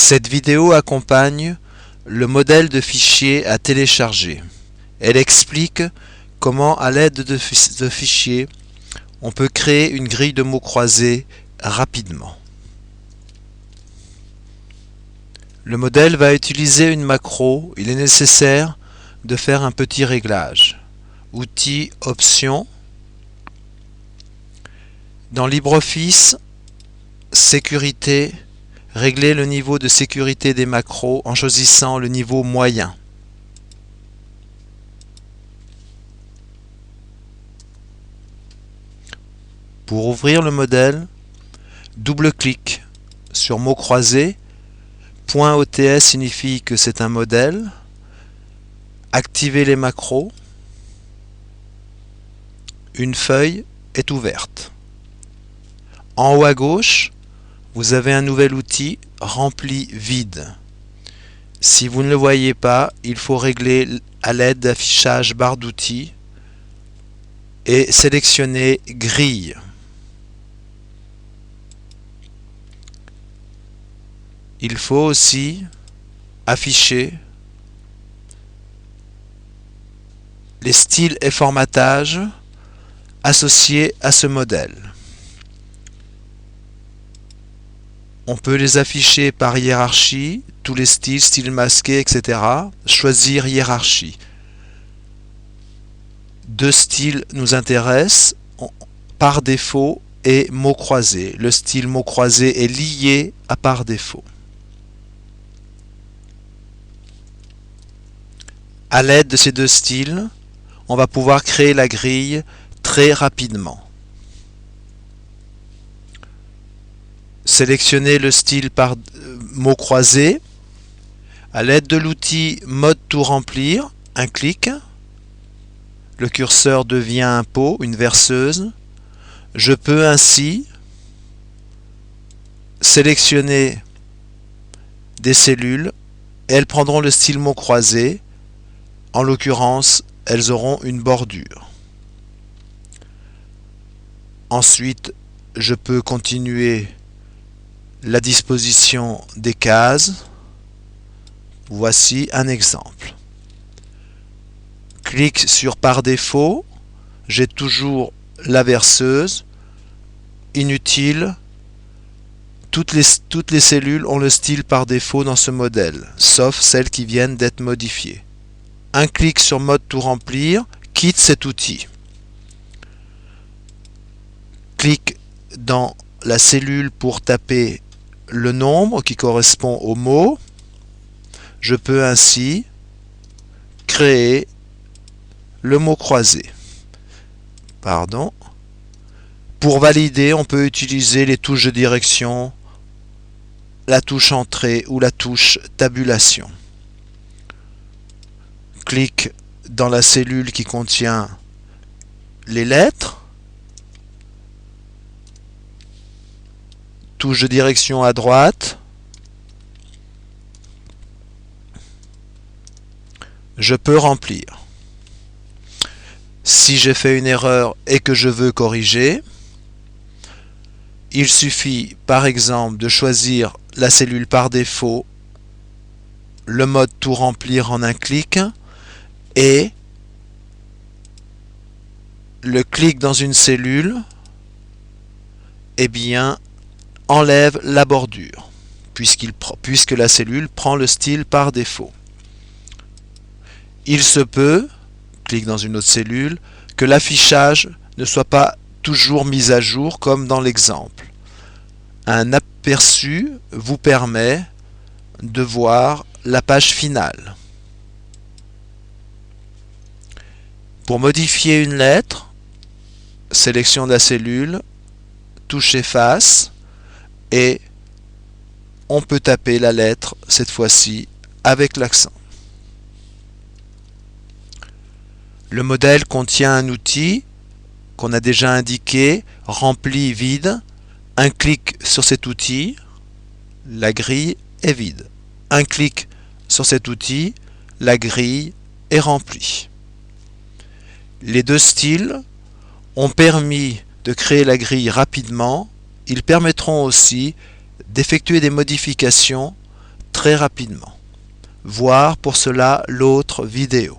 Cette vidéo accompagne le modèle de fichier à télécharger. Elle explique comment, à l'aide de fichiers, on peut créer une grille de mots croisés rapidement. Le modèle va utiliser une macro. Il est nécessaire de faire un petit réglage. Outils, options. Dans LibreOffice, sécurité, régler le niveau de sécurité des macros en choisissant le niveau moyen. Pour ouvrir le modèle, double-clic sur mots croisés. .ots signifie que c'est un modèle. Activez les macros. Une feuille est ouverte. En haut à gauche, vous avez un nouvel outil, rempli vide. Si vous ne le voyez pas, il faut régler à l'aide d'affichage barre d'outils et sélectionner grille. Il faut aussi afficher les styles et formatages associés à ce modèle. On peut les afficher par hiérarchie, tous les styles, style masqué, etc. Choisir hiérarchie. Deux styles nous intéressent, par défaut et mots croisés. Le style mots croisés est lié à par défaut. À l'aide de ces deux styles, on va pouvoir créer la grille très rapidement. Sélectionnez le style par mots croisés. À l'aide de l'outil Mode tout remplir, un clic. Le curseur devient un pot, une verseuse. Je peux ainsi sélectionner des cellules et elles prendront le style mots croisés. En l'occurrence, elles auront une bordure. Ensuite, je peux continuer la disposition des cases. Voici un exemple. Clique sur par défaut. J'ai toujours la verseuse. Inutile. Toutes les cellules ont le style par défaut dans ce modèle, sauf celles qui viennent d'être modifiées. Un clic sur mode tout remplir quitte cet outil. Clique dans la cellule pour taper le nombre qui correspond au mot. Je peux ainsi créer le mot croisé. Pour valider, on peut utiliser les touches de direction, la touche entrée ou la touche tabulation. Clique dans la cellule qui contient les lettres. Touche de direction à droite. Je peux remplir. Si j'ai fait une erreur et que je veux corriger, il suffit par exemple de choisir la cellule par défaut, le mode tout remplir en un clic, et le clic dans une cellule enlève la bordure, puisque la cellule prend le style par défaut. Il se peut, clique dans une autre cellule, que l'affichage ne soit pas toujours mis à jour comme dans l'exemple. Un aperçu vous permet de voir la page finale. Pour modifier une lettre, sélection de la cellule, touche efface et on peut taper la lettre, cette fois-ci avec l'accent. Le modèle contient un outil qu'on a déjà indiqué, rempli vide. Un clic sur cet outil, la grille est vide. Un clic sur cet outil, la grille est remplie. Les deux styles ont permis de créer la grille rapidement. Ils permettront aussi d'effectuer des modifications très rapidement. Voir pour cela l'autre vidéo.